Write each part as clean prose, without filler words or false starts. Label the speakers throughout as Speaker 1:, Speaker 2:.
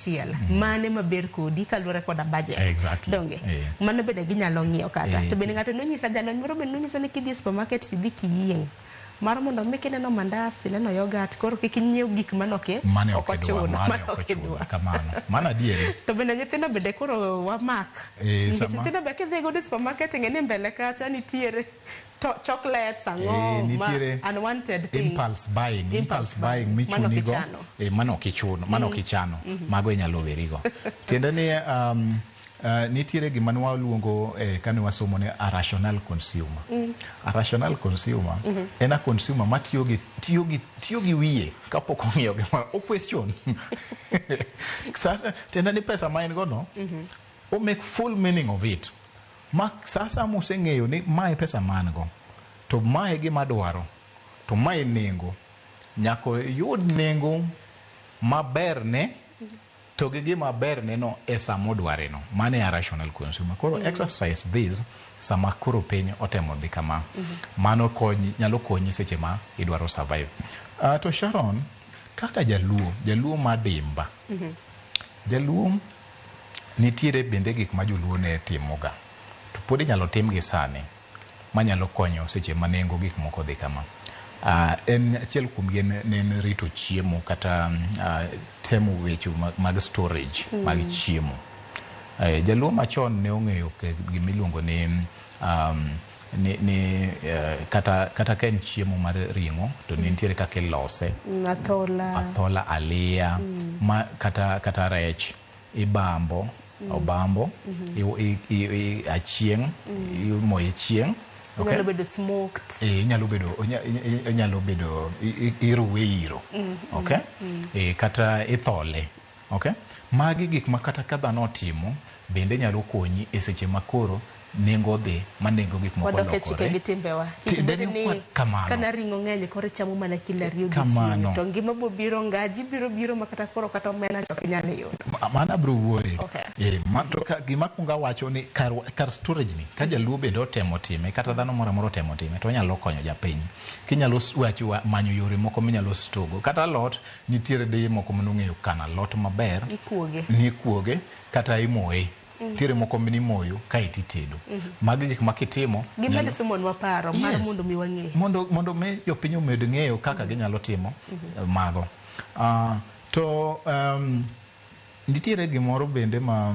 Speaker 1: chiel mane maber kodi kaluwore koda budget donge mano bende ginyalo ng'iyo kata to bende ng'ato nonyisa jalony moro bende nonyisa ni kidhi e supermarket tidhi kiyieng' mar mondo mi kineno mandas ineno yogurt koro kik inyiew gik manoke okochuno manokidwa
Speaker 2: kamano mana diere
Speaker 1: to bende nyithindo bende koro wamak nikech nyithindo be kidhi go e supermarket ng'eni mbele kacha nitiere chocolates ang'o unwanted things
Speaker 2: impulse buying michunigo manokichano mago inyalo werigo tiende ni nitiere gima waluongo kane wasomo ne a rational consumer. A rational consumer en a consumer matiyo gi wiye kapok ong'iyo gima o question. Sasa tiende ni pesa ma en go no o make full meaning of it. Sasa moseng'eyo ni mae pesa man go to mae gima dwaro to mae nengo nyako yud nengo maber ne to gi gima ber ne no e samo dware no mane a rational consumer. Koro exercise this sama koro piny otemo dhi kama mano nyalo konyi seche ma idwaro survive. To Sharon kaka jaluo madimba jaluo nitiere bende gik ma joluo ne timoga to pod inyalo tim gi sani manyalo konyo seche ma nengo gik moko dhi kama. En achiel kuom gi en rito chiemo kata temo weche mag storage mag chiemo. Jaluo machon ne ong'eyo gimiluongo ni kata ka en chiemo mar ring'o to nitiere kaka ilose athola aliya kata rech obambo achieng' imoye chieng'.
Speaker 1: Nyalo bedo smoked.
Speaker 2: Nyalo bedo iruwe iro. Okay? Kata ithole. Okay? Magi gik ma kata ka dhano timo bende nyalo konyi e seche makoro nengo dhi manengo gik moko lokore.
Speaker 1: Wadok e chike gi timbewa. Kibede ni kana ring'o ng'eny koro chamo mana kila riyo gi chiemo. To ngima biro ngaji biro makata koro kata omena chok inyalo yudo.
Speaker 2: Mana bro wuoye. Gima kunga wacho ni kar storage ni ka jaluo bende otemo time kata dhano moro amora otemo time to nyalo konyo japiny. Kinyalo wacho manyo yore moko minyalo stogo kata lot nitiere de moko manong'eyo kana lot maber ni kuoge kata imoye. Tiere moko minimoyo ka ititedo. Magi gik makitimo
Speaker 1: gimedo somonwa paro mar mondo mi wang'e
Speaker 2: mondo me jopiny omed ng'eyo kaka ginyalo timo mago. To nitiere gimoro bende ma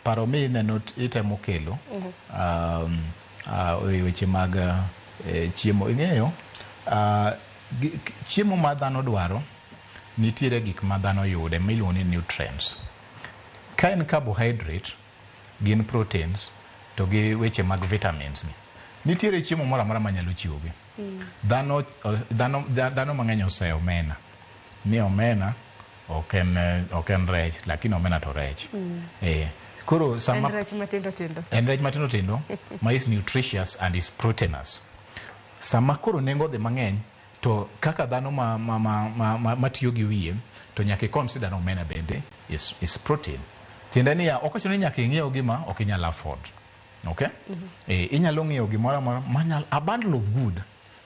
Speaker 2: paro mi neno itemo kelo weche mag chiemo. Ing'eyo chiemo ma dhano dwaro nitiere gik ma dhano yude miluongo ni nutrients. Ka en carbohydrate gin proteins to gi weche mag vitamins ni nitiere chiemo moro amora manyalo chiwogi. Dhano mang'eny ose omena ni omena ok en rech lakini omena to rech. Koro sama
Speaker 1: en rech
Speaker 2: matindo tindo ma is nutritious and is proteinous. Sama koro nengo dhi mang'eny to kaka dhano matiyo gi wiye to nyaka consider omena bende is protein. Tiende ni ok ni nyaka ing'iew gima ok inyalo afford. Okay? Inyalo ng'iew gimoro amora manyalo a bundle of good.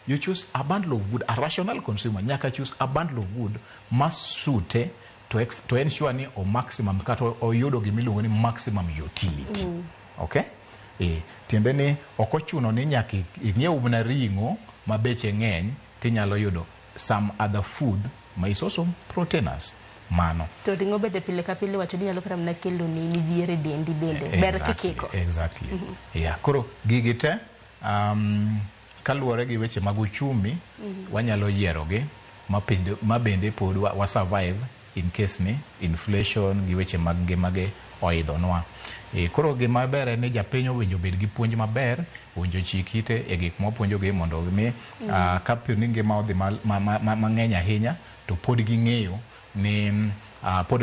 Speaker 2: You choose a bundle of good. A rational consumer nyaka choose a bundle of good masute to ensure ni o maximum kata o yudo gimiluongo ni maximum utility. Okay? Tiende ni ok ochuno ni nyaka ing'iew mana ring'o ma beche ng'eny tinyalo yudo some other food ma is also proteinous. Mano.
Speaker 1: To ring'o bende pile ka pile wacho ni nyalo kata mana kelo ni midhiere dendi bende. Ber kikiko.
Speaker 2: Exactly. Koro gigi te kaluwore gi weche mag uchumi wanyalo yiero gi ma bende pod wa survive in case ni inflation gi weche mag ngimagi oidhonwa. Koro gima ber ni japiny owinjo bed gi puonj maber, owinjo chik ite e gik mopuonjogi mondo mi kapo ni ngima odhi mang'eny ahinya to pod ging'eyo ni pod